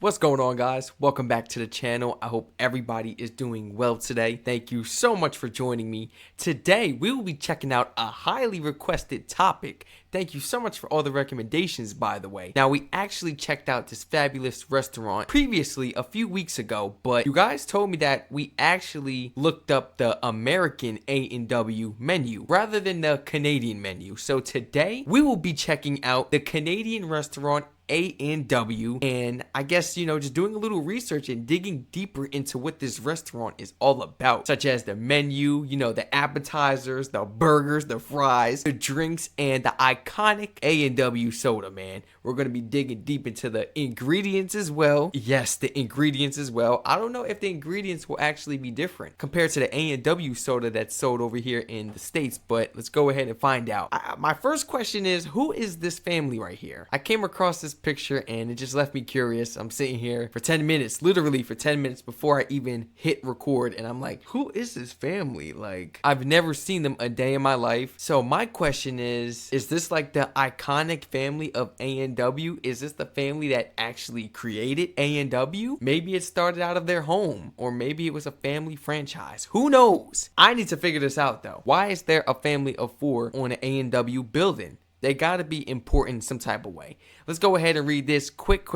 What's going on, guys? Welcome back to the channel. I hope everybody is doing well today. Thank you so much for joining me. Today, we will be checking out a highly requested topic. Thank you so much for all the recommendations, by the way. Now, we actually checked out this fabulous restaurant previously a few weeks ago, but you guys told me that we actually looked up the American A&W menu rather than the Canadian menu. So today, we will be checking out the Canadian restaurant A&W, and I guess, just doing a little research and digging deeper into what this restaurant is all about, such as the menu, the appetizers, the burgers, the fries, the drinks, and the iconic A&W soda, man. We're going to be digging deep into the ingredients as well. Yes, the ingredients as well. I don't know if the ingredients will actually be different compared to the A&W soda that's sold over here in the States, but let's go ahead and find out. My first question is, who is this family right here? I came across this picture and it just left me curious. I'm sitting here for 10 minutes, literally for 10 minutes before I even hit record, and I'm like, who is this family? Like, I've never seen them a day in my life. So my question is this like the iconic family of A&W? Is this the family that actually created A&W? Maybe it started out of their home, or maybe it was a family franchise. Who knows? I need to figure this out though. Why is there a family of 4 on an A&W building? They gotta be important in some type of way. Let's go ahead and read this quick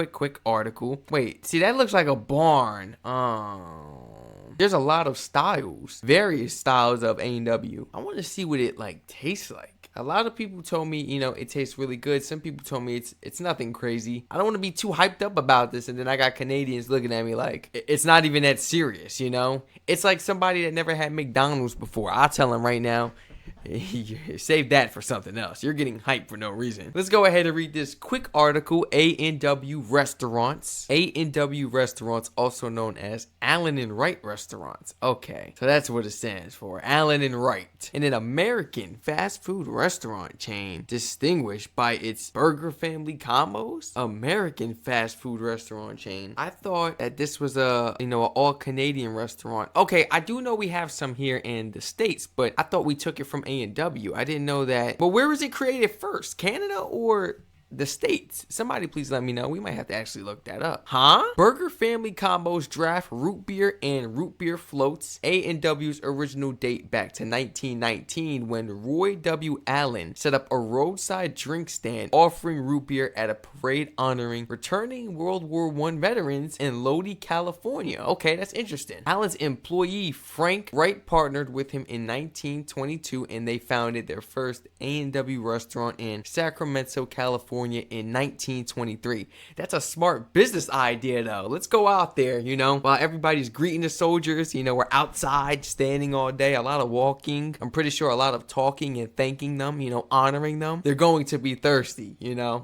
article. Wait, see, that looks like a barn. There's a lot of styles, various styles of A&W. I want to see what it tastes like. A lot of people told me, it tastes really good. Some people told me it's nothing crazy. I don't want to be too hyped up about this, and then I got Canadians looking at me like it's not even that serious, It's like somebody that never had McDonald's before. I'll tell them right now. Save that for something else. You're getting hyped for no reason. Let's go ahead and read this quick article. A&W restaurants. A&W restaurants, also known as Allen and Wright restaurants. Okay, so that's what it stands for. Allen and Wright. And an American fast food restaurant chain distinguished by its burger family combos. American fast food restaurant chain. I thought that this was an all Canadian restaurant. Okay, I do know we have some here in the States, but I thought we took it from A&W. I didn't know that. But where was it created first? Canada or the States? Somebody please let me know. We might have to actually look that up. Burger family combos, draft root beer and root beer floats. A&W's original date back to 1919 when Roy W. Allen set up a roadside drink stand offering root beer at a parade honoring returning World War I veterans in Lodi, California. Okay, that's interesting. Allen's employee Frank Wright partnered with him in 1922 and they founded their first A&W restaurant in Sacramento, California in 1923. That's a smart business idea though. Let's go out there, while everybody's greeting the soldiers, we're outside standing all day, a lot of walking. I'm pretty sure a lot of talking and thanking them, honoring them. They're going to be thirsty,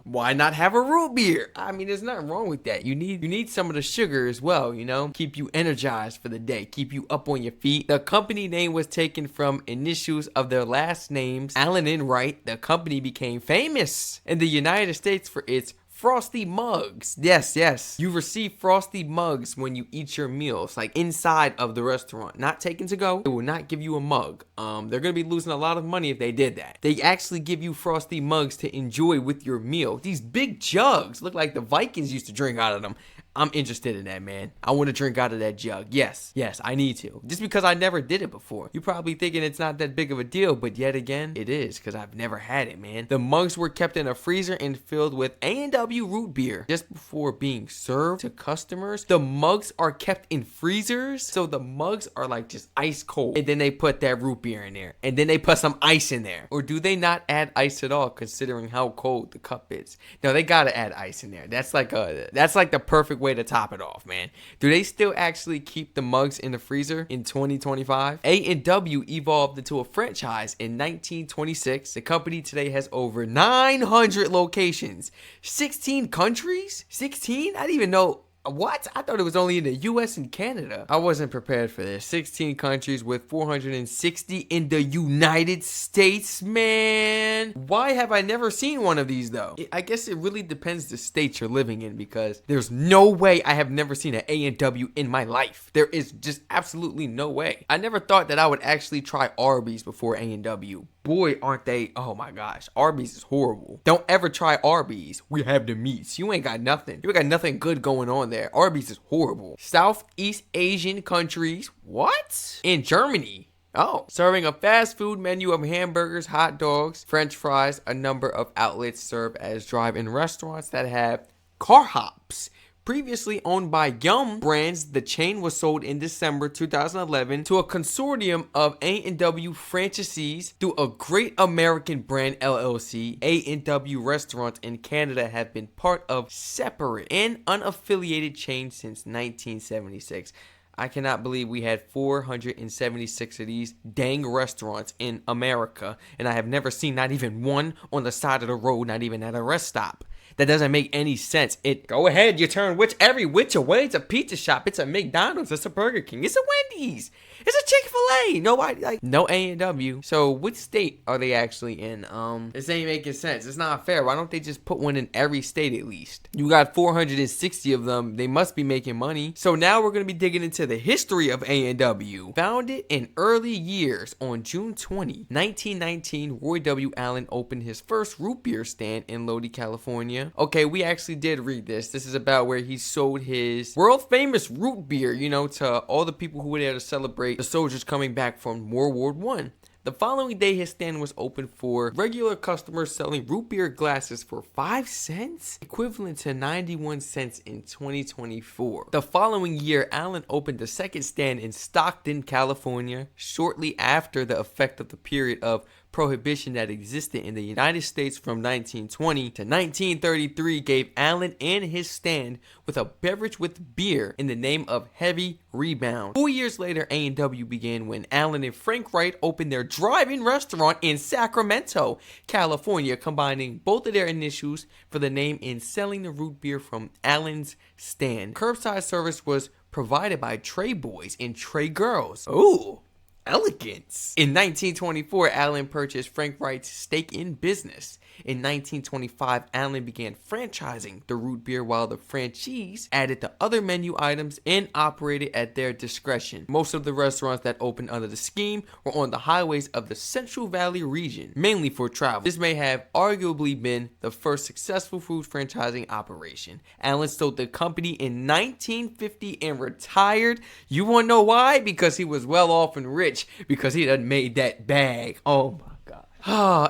Why not have a root beer? I mean, there's nothing wrong with that. You need some of the sugar as well, keep you energized for the day, keep you up on your feet. The company name was taken from initials of their last names, Allen and Wright. The company became famous in the United States for its frosty mugs. Yes. You receive frosty mugs when you eat your meals, like inside of the restaurant, not taken to go. It will not give you a mug. They're gonna be losing a lot of money if they did that. They actually give you frosty mugs to enjoy with your meal. These big jugs look like the Vikings used to drink out of them. I'm interested in that, man. I want to drink out of that jug. Yes, I need to. Just because I never did it before. You're probably thinking it's not that big of a deal, but yet again, it is, because I've never had it, man. The mugs were kept in a freezer and filled with A&W root beer. Just before being served to customers, the mugs are kept in freezers, so the mugs are like just ice cold. And then they put that root beer in there, and then they put some ice in there. Or do they not add ice at all, considering how cold the cup is? No, they gotta add ice in there. That's like the perfect way to top it off, man. Do they still actually keep the mugs in the freezer in 2025? A&W evolved into a franchise in 1926. The company today has over 900 locations, 16 countries. 16? I didn't even know. What? I thought it was only in the US and Canada. I wasn't prepared for this. 16 countries with 460 in the United States, man. Why have I never seen one of these though? I guess it really depends the state you're living in, because there's no way I have never seen an A&W in my life. There is just absolutely no way. I never thought that I would actually try Arby's before A&W. boy, aren't they? Oh my gosh, Arby's is horrible. Don't ever try Arby's. We have the meats. You ain't got nothing. You ain't got nothing good going on there. Arby's is horrible. Southeast Asian countries. What? In Germany. Oh, serving a fast food menu of hamburgers, hot dogs, French fries. A number of outlets serve as drive-in restaurants that have car hops. Previously owned by Yum Brands, the chain was sold in December 2011 to a consortium of A&W franchisees through a Great American Brand LLC. A&W restaurants in Canada have been part of separate and unaffiliated chains since 1976. I cannot believe we had 476 of these dang restaurants in America, and I have never seen not even one on the side of the road, not even at a rest stop. That doesn't make any sense. Go ahead, you turn which way. It's a pizza shop. It's a McDonald's. It's a Burger King. It's a Wendy's. It's a Chick-fil-A. Nobody no A&W. So which state are they actually in? This ain't making sense. It's not fair. Why don't they just put one in every state at least? You got 460 of them. They must be making money. So now we're gonna be digging into the history of A&W. Founded in early years on June 20, 1919, Roy W. Allen opened his first root beer stand in Lodi, California. Okay, we actually did read this. This is about where he sold his world famous root beer, to all the people who were there to celebrate the soldiers coming back from World War I. The following day, his stand was open for regular customers, selling root beer glasses for 5 cents, equivalent to 91 cents in 2024. The following year, Allen opened a second stand in Stockton, California, shortly after the effect of the period of prohibition that existed in the United States from 1920 to 1933 gave Allen and his stand with a beverage with beer in the name of Heavy Rebound. 4 years later, A&W began when Allen and Frank Wright opened their drive-in restaurant in Sacramento, California, combining both of their initials for the name and selling the root beer from Allen's stand. Curbside service was provided by Tray Boys and Tray Girls. Ooh. Elegance. In 1924, Allen purchased Frank Wright's stake in business. In 1925, Allen began franchising the root beer while the franchisees added the other menu items and operated at their discretion. Most of the restaurants that opened under the scheme were on the highways of the Central Valley region, mainly for travel. This may have arguably been the first successful food franchising operation. Allen sold the company in 1950 and retired. You want to know why? Because he was well off and rich, because he done made that bag. Oh my God.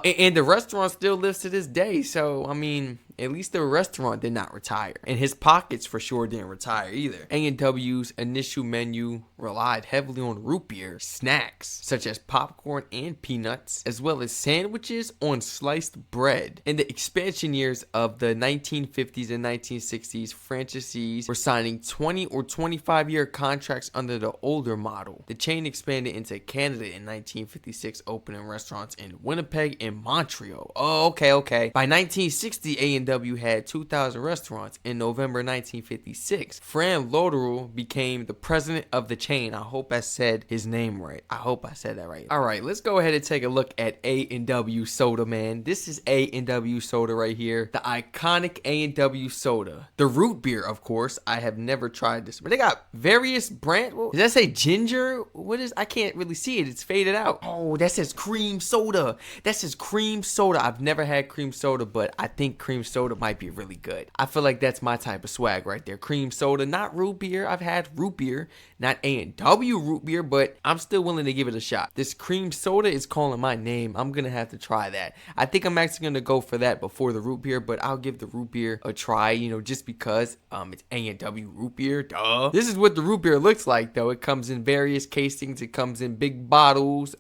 And the restaurant still lives to this day. So, I mean, at least the restaurant did not retire. And his pockets for sure didn't retire either. A&W's initial menu relied heavily on root beer, snacks such as popcorn and peanuts, as well as sandwiches on sliced bread. In the expansion years of the 1950s and 1960s, franchisees were signing 20 or 25-year contracts under the older model. The chain expanded into Canada in 1956, opening restaurants in Winnipeg and Montreal. Oh, okay. By 1960, A&W had 2,000 restaurants. In November 1956, Fran Loderal became the president of the chain. I hope I said his name right. I hope I said that right. All right, let's go ahead and take a look at A&W soda, man. This is A&W soda right here. The iconic A&W soda. The root beer, of course. I have never tried this, but they got various brands. Does that say ginger? What is? I can't really see it. It's faded out. Oh, that says cream soda. That says cream soda. I've never had cream soda, but I think cream soda might be really good. I feel like that's my type of swag right there. Cream soda, not root beer. I've had root beer, not A&W root beer, but I'm still willing to give it a shot. This cream soda is calling my name. I'm gonna have to try that. I think I'm actually gonna go for that before the root beer, but I'll give the root beer a try, just because it's A&W root beer. Duh. This is what the root beer looks like though. It comes in various casings. It comes in big bottles.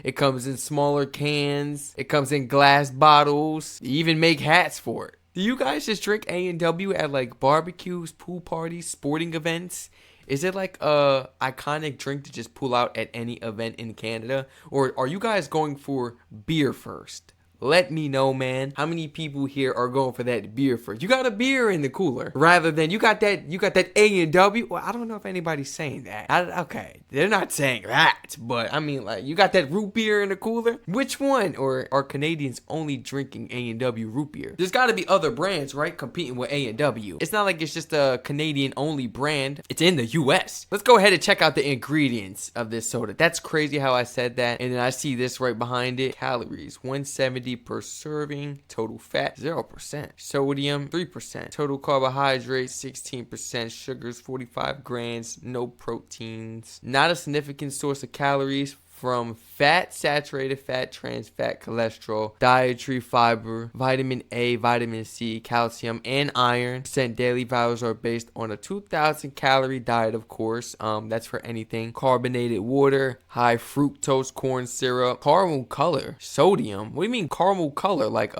It comes in smaller cans. It comes in glass bottles. They even make hats for it. Do you guys just drink A&W at like barbecues, pool parties, sporting events? Is it like a iconic drink to just pull out at any event in Canada? Or are you guys going for beer first? Let me know, man. How many people here are going for that beer first? You got a beer in the cooler rather than you got that A&W. Well, I don't know if anybody's saying that. Okay, they're not saying that, but I mean, like, you got that root beer in the cooler. Which one? Or are Canadians only drinking A&W root beer? There's got to be other brands, right, competing with A&W. It's not like it's just a Canadian only brand. It's in the U.S. Let's go ahead and check out the ingredients of this soda. That's crazy how I said that, and then I see this right behind it. Calories 170 per serving, total fat 0%, sodium 3%, total carbohydrates 16%, sugars 45 grams, no proteins, not a significant source of calories from fat, saturated fat, trans fat, cholesterol, dietary fiber, vitamin A, vitamin C, calcium, and iron. Percent daily values are based on a 2,000 calorie diet, of course. That's for anything. Carbonated water, high fructose corn syrup, caramel color, sodium. What do you mean caramel color? Like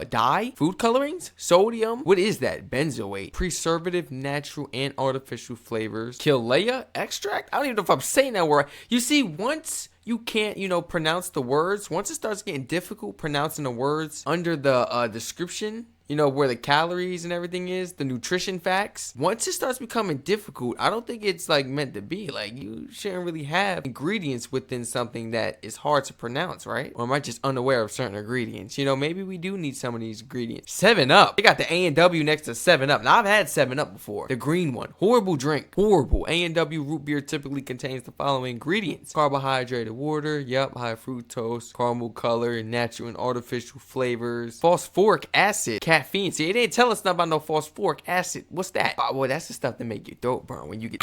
dye? Food colorings? Sodium? What is that? Benzoate. Preservative, natural, and artificial flavors. Kilea extract? I don't even know if I'm saying that word. You see, once you can't, pronounce the words, once it starts getting difficult pronouncing the words under the description, where the calories and everything is, the nutrition facts. Once it starts becoming difficult, I don't think it's like meant to be. Like, you shouldn't really have ingredients within something that is hard to pronounce, right? Or am I just unaware of certain ingredients? Maybe we do need some of these ingredients. 7-Up. They got the A&W next to 7-Up. Now, I've had 7-Up before. The green one. Horrible drink. Horrible. A&W root beer typically contains the following ingredients. Carbohydrated water. Yep. High fructose. Caramel color. Natural and artificial flavors. Phosphoric acid. Caffeine. See, it didn't tell us nothing about no phosphoric acid. What's that? Oh, well, that's the stuff that make your throat burn when you get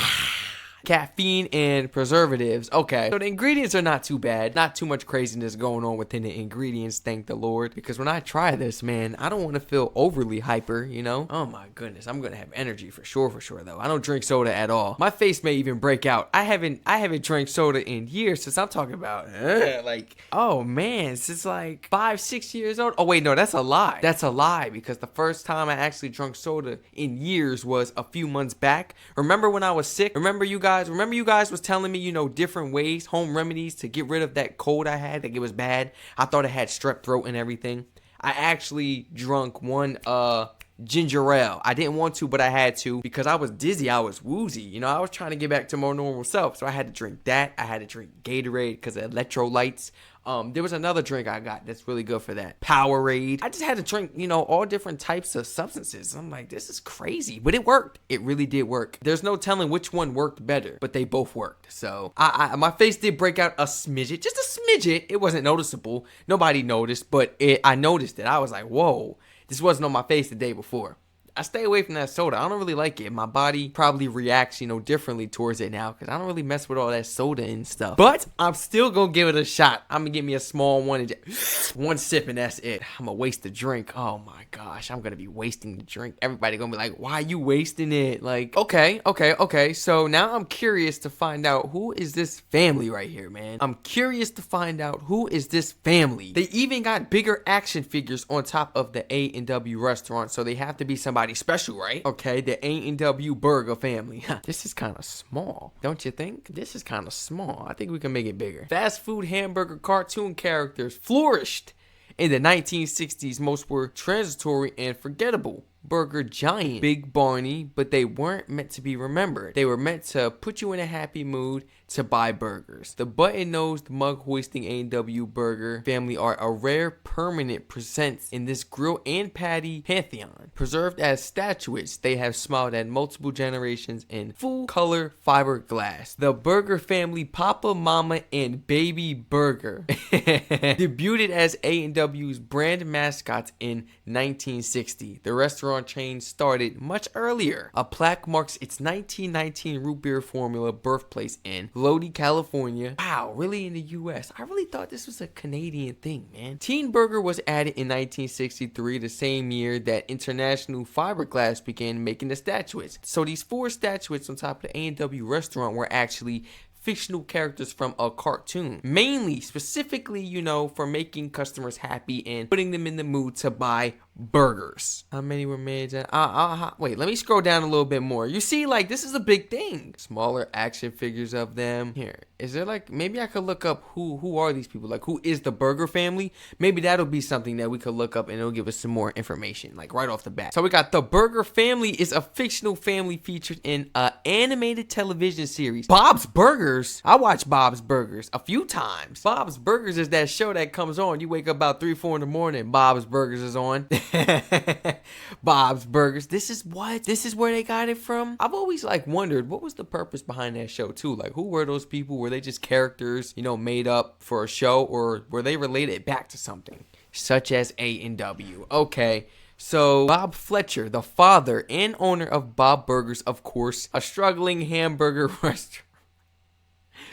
caffeine and preservatives. Okay, so the ingredients are not too bad. Not too much craziness going on within the ingredients, thank the Lord. Because when I try this, man, I don't want to feel overly hyper, Oh my goodness, I'm gonna have energy for sure though. I don't drink soda at all. My face may even break out. I haven't drank soda in years since I'm talking about oh man, since like 5-6 years old. Oh wait, no, that's a lie. That's a lie, because the first time I actually drank soda in years was a few months back. Remember when I was sick? Remember you guys was telling me, different ways, home remedies to get rid of that cold I had, like it was bad. I thought I had strep throat and everything. I actually drunk one ginger ale. I didn't want to, but I had to because I was dizzy. I was woozy. I was trying to get back to more normal self. So I had to drink that. I had to drink Gatorade because of electrolytes. There was another drink I got that's really good for that. Powerade. I just had to drink, all different types of substances. I'm like, this is crazy. But it worked. It really did work. There's no telling which one worked better, but they both worked. So my face did break out a smidget. Just a smidget. It wasn't noticeable. Nobody noticed, but I noticed it. I was like, whoa, this wasn't on my face the day before. I stay away from that soda. I don't really like it. My body probably reacts, differently towards it now because I don't really mess with all that soda and stuff. But I'm still going to give it a shot. I'm going to give me a small one and just one sip and that's it. I'm going to waste the drink. Oh my gosh. I'm going to be wasting the drink. Everybody going to be like, why are you wasting it? Like, okay. So now I'm curious to find out who is this family right here, man. I'm curious to find out who is this family. They even got bigger action figures on top of the A&W restaurant. So they have to be somebody special, right? Okay, the A&W burger family. This is kind of small, don't you think? This is kind of small. I think we can make it bigger. Fast food hamburger cartoon characters flourished in the 1960s. Most were transitory and forgettable. Burger Giant, Big Barney, but they weren't meant to be remembered. They were meant to put you in a happy mood to buy burgers. The button-nosed, mug-hoisting A&W burger family are a rare permanent presence in this grill and patty pantheon. Preserved as statuettes, they have smiled at multiple generations in full-color fiberglass. The burger family, Papa, Mama, and Baby Burger, debuted as A&W's brand mascots in 1960. The restaurant chain started much earlier. A plaque marks its 1919 root beer formula birthplace in Lodi, California. Wow, really in the US? I really thought this was a Canadian thing, man. Teen Burger was added in 1963, the same year that International Fiberglass began making the statuettes. So these 4 statuettes on top of the A&W restaurant were actually fictional characters from a cartoon, mainly specifically for making customers happy and putting them in the mood to buy burgers. How many were made? Wait, let me scroll down a little bit more. You see, like, this is a big thing. Smaller action figures of them. Here, is there like, maybe I could look up who are these people? Like, who is the Burger family? Maybe that'll be something that we could look up and it'll give us some more information, like right off the bat. So we got the Burger family is a fictional family featured in an animated television series. Bob's Burgers. I watched Bob's Burgers a few times. Bob's Burgers is that show that comes on. You wake up about 3, 4 in the morning. Bob's Burgers is on. Bob's Burgers. This is where they got it from. I've always like wondered what was the purpose behind that show too. Like, who were those people? Were they just characters, made up for a show, or were they related back to something such as A&W? Okay. So, Bob Fletcher, the father and owner of Bob Burgers, of course, a struggling hamburger restaurant.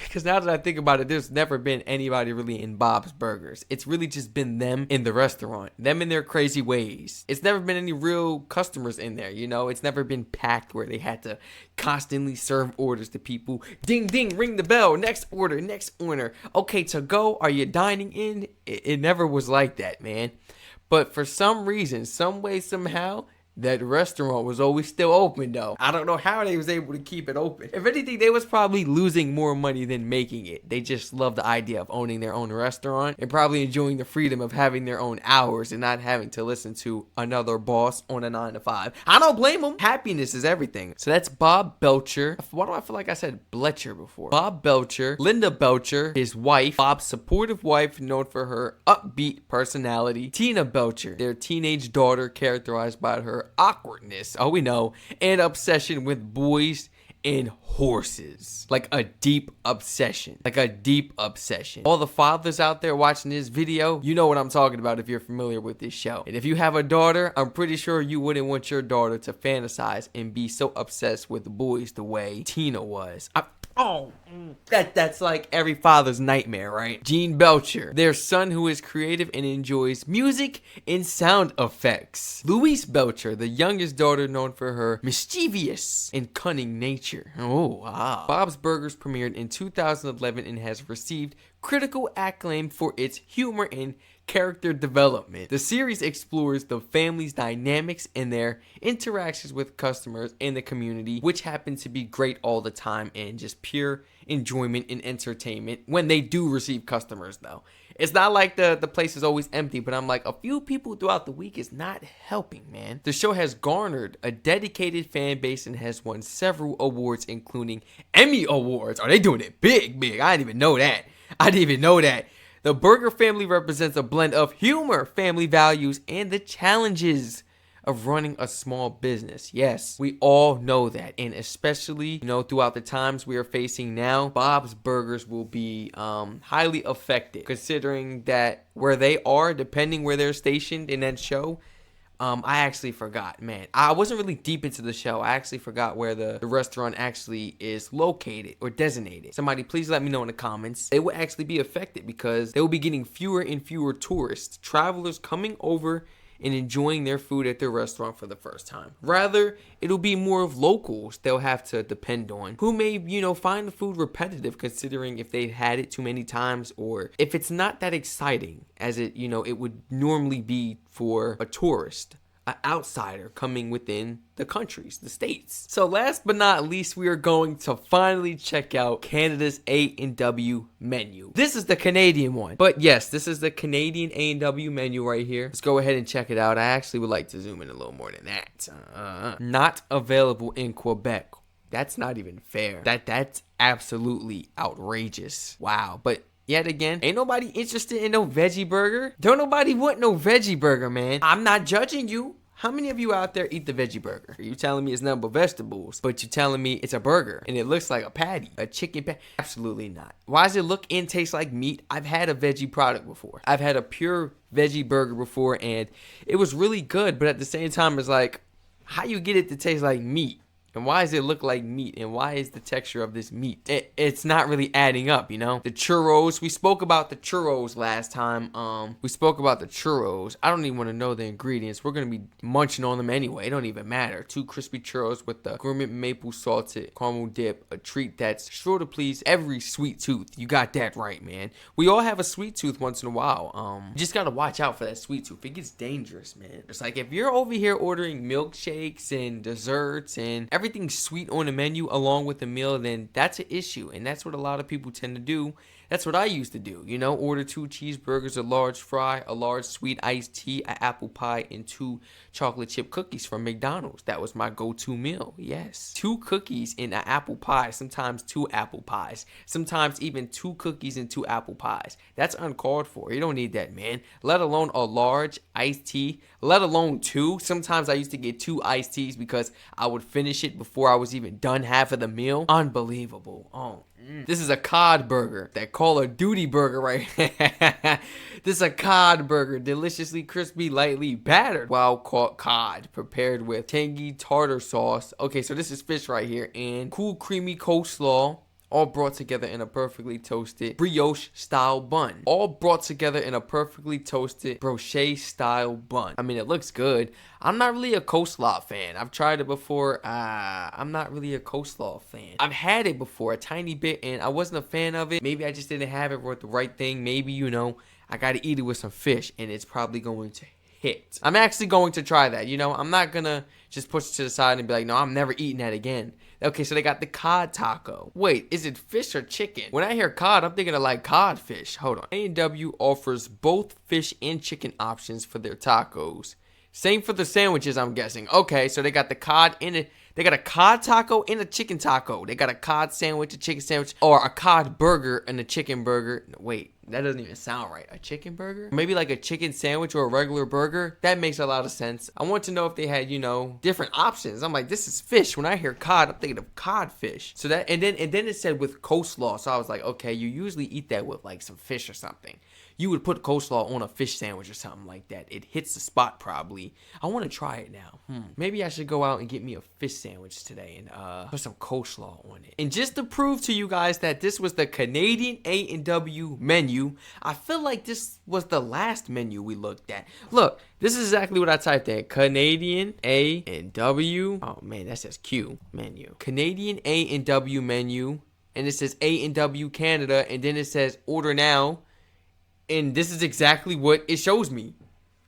Because now that I think about it, there's never been anybody really in Bob's Burgers. It's really just been them in the restaurant, them in their crazy ways. It's never been any real customers in there, It's never been packed where they had to constantly serve orders to people. Ding, ding, ring the bell. Next order, next order. Okay, to go. Are you dining in? It never was like that, man. But for some reason, some way, somehow, that restaurant was always still open, though. I don't know how they was able to keep it open. If anything, they was probably losing more money than making it. They just love the idea of owning their own restaurant and probably enjoying the freedom of having their own hours and not having to listen to another boss on a 9 to 5. I don't blame them. Happiness is everything. So that's Bob Belcher. Why do I feel like I said Bletcher before? Bob Belcher, Linda Belcher, his wife, Bob's supportive wife known for her upbeat personality, Tina Belcher, their teenage daughter characterized by her awkwardness, we know, and obsession with boys and horses. Like a deep obsession. All the fathers out there watching this video, you know what I'm talking about if you're familiar with this show. And if you have a daughter, I'm pretty sure you wouldn't want your daughter to fantasize and be so obsessed with boys the way Tina was. That's like every father's nightmare, right? Gene Belcher, their son who is creative and enjoys music and sound effects. Louise Belcher, the youngest daughter known for her mischievous and cunning nature. Bob's Burgers premiered in 2011 and has received critical acclaim for its humor and character development. The series explores the family's dynamics and their interactions with customers and the community, which happen to be great all the time and just pure enjoyment and entertainment when they do receive customers, though. It's not like the place is always empty, but I'm like, a few people throughout the week is not helping, man. The show has garnered a dedicated fan base and has won several awards, including Emmy Awards. They doing it big. I didn't even know that. The Burger family represents a blend of humor, family values, and the challenges of running a small business. Yes, we all know that. And especially, throughout the times we are facing now, Bob's Burgers will be highly affected, considering that where they are, depending where they're stationed in that show, I actually forgot, man. I wasn't really deep into the show. I actually forgot where the restaurant actually is located or designated. Somebody please let me know in the comments. They will actually be affected because they will be getting fewer and fewer tourists, travelers coming over and enjoying their food at their restaurant for the first time. Rather, it'll be more of locals they'll have to depend on, who may, find the food repetitive, considering if they've had it too many times, or if it's not that exciting as it would normally be for a tourist, an outsider coming within the countries, the states. So last but not least, we are going to finally check out Canada's A&W menu. This is the Canadian one. But yes, this is the Canadian A&W menu right here. Let's go ahead and check it out. I actually would like to zoom in a little more than that. Not available in Quebec. That's not even fair. That's absolutely outrageous. Wow. But yet again, ain't nobody interested in no veggie burger. Don't nobody want no veggie burger, man. I'm not judging you. How many of you out there eat the veggie burger? Are you telling me it's nothing but vegetables, but you're telling me it's a burger and it looks like a patty, a chicken patty? Absolutely not. Why does it look and taste like meat? I've had a veggie product before. I've had a pure veggie burger before and it was really good, but at the same time, it's like, how you get it to taste like meat? And why does it look like meat? And why is the texture of this meat? It's not really adding up, you know? The churros. We spoke about the churros last time. We spoke about the churros. I don't even want to know the ingredients. We're going to be munching on them anyway. It don't even matter. 2 crispy churros with the gourmet maple salted caramel dip. A treat that's sure to please every sweet tooth. You got that right, man. We all have a sweet tooth once in a while. You just got to watch out for that sweet tooth. It gets dangerous, man. It's like if you're over here ordering milkshakes and desserts and everything sweet on the menu along with the meal, then that's an issue. And that's what a lot of people tend to do. That's what I used to do, you know, order 2 cheeseburgers, a large fry, a large sweet iced tea, an apple pie, and 2 chocolate chip cookies from McDonald's. That was my go-to meal, yes. 2 cookies and an apple pie, sometimes 2 apple pies, sometimes even 2 cookies and 2 apple pies. That's uncalled for. You don't need that, man. Let alone a large iced tea, let alone 2. Sometimes I used to get 2 iced teas because I would finish it before I was even done half of the meal. Unbelievable. Oh. This is a cod burger, that Call of Duty burger right here. This is a cod burger, deliciously crispy, lightly battered wild caught cod, prepared with tangy tartar sauce. Okay, so this is fish right here, and cool creamy coleslaw. All brought together in a perfectly toasted brioche-style bun. All brought together in a perfectly toasted brioche-style bun. I mean, it looks good. I'm not really a coleslaw fan. I've tried it before. I'm not really a coleslaw fan. I've had it before, a tiny bit, and I wasn't a fan of it. Maybe I just didn't have it with the right thing. Maybe, you know, I got to eat it with some fish, and it's probably going to hit. I'm actually going to try that, you know. I'm not going to just push it to the side and be like, no, I'm never eating that again. Okay, so they got the cod taco. Wait, is it fish or chicken? When I hear cod, I'm thinking of like codfish. Hold on. A&W offers both fish and chicken options for their tacos. Same for the sandwiches, I'm guessing. Okay, so they got the cod in it. They got a cod taco and a chicken taco. They got a cod sandwich, a chicken sandwich, or a cod burger and a chicken burger. No, wait, that doesn't even sound right. A chicken burger? Maybe like a chicken sandwich or a regular burger? That makes a lot of sense. I want to know if they had, you know, different options. I'm like, this is fish. When I hear cod, I'm thinking of codfish. So that, and then it said with coleslaw. So I was like, okay, you usually eat that with like some fish or something. You would put coleslaw on a fish sandwich or something like that. It hits the spot probably. I want to try it now. Maybe I should go out and get me a fish sandwich today and put some coleslaw on it. And just to prove to you guys that this was the Canadian A&W menu, I feel like this was the last menu we looked at. Look, this is exactly what I typed in. Canadian A&W. Oh man, that says Q menu. Canadian A&W menu. And it says A&W Canada. And then it says order now. And this is exactly what it shows me.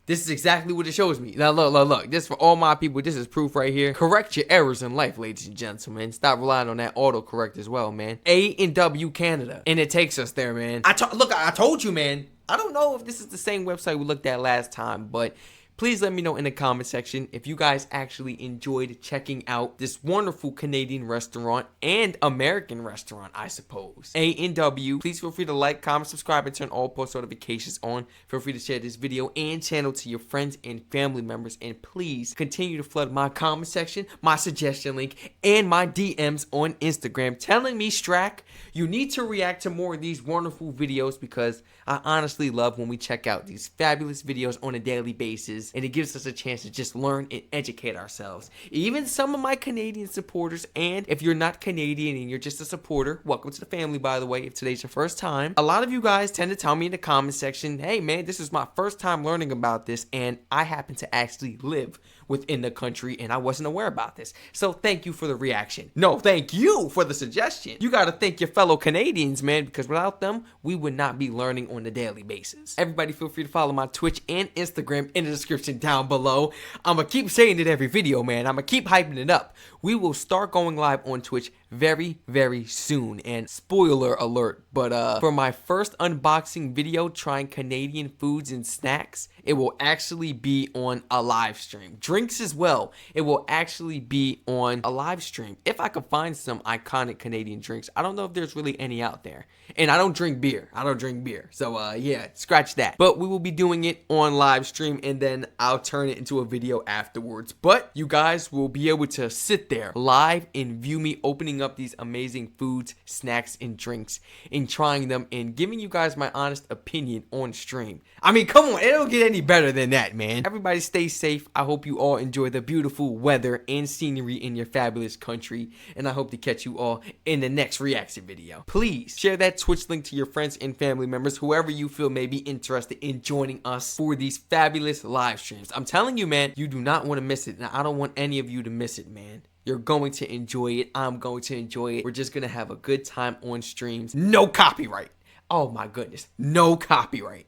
This is exactly what it shows me. Now, look. This for all my people. This is proof right here. Correct your errors in life, ladies and gentlemen. Stop relying on that autocorrect as well, man. A&W Canada. And it takes us there, man. I told you, man. I don't know if this is the same website we looked at last time, but please let me know in the comment section if you guys actually enjoyed checking out this wonderful Canadian restaurant and American restaurant, I suppose. A&W. Please feel free to like, comment, subscribe, and turn all post notifications on. Feel free to share this video and channel to your friends and family members. And please continue to flood my comment section, my suggestion link, and my DMs on Instagram telling me, Strac, you need to react to more of these wonderful videos because I honestly love when we check out these fabulous videos on a daily basis. And it gives us a chance to just learn and educate ourselves. Even some of my Canadian supporters, and if you're not Canadian and you're just a supporter, welcome to the family, by the way, if today's your first time. A lot of you guys tend to tell me in the comment section, hey man, this is my first time learning about this, and I happen to actually live within the country and I wasn't aware about this. So thank you for the reaction. No, thank you for the suggestion. You gotta thank your fellow Canadians, man, because without them, we would not be learning on a daily basis. Everybody feel free to follow my Twitch and Instagram in the description down below. I'ma keep saying it every video, man. I'ma keep hyping it up. We will start going live on Twitch very, very soon. And spoiler alert, but for my first unboxing video trying Canadian foods and snacks, it will actually be on a live stream. Drinks as well. It will actually be on a live stream. If I could find some iconic Canadian drinks. I don't know if there's really any out there. And I don't drink beer. So yeah, scratch that. But we will be doing it on live stream and then I'll turn it into a video afterwards. But you guys will be able to sit there live and view me opening up these amazing foods, snacks, and drinks and trying them and giving you guys my honest opinion on stream. I mean, come on, it don't get any better than that, man. Everybody stay safe. I hope you all all enjoy the beautiful weather and scenery in your fabulous country, and I hope to catch you all in the next reaction video. Please share that Twitch link to your friends and family members, whoever you feel may be interested in joining us for these fabulous live streams. I'm telling you, man, you do not want to miss it, and I don't want any of you to miss it, man. You're going to enjoy it. I'm going to enjoy it. We're just going to have a good time on streams. No copyright. Oh my goodness. No copyright.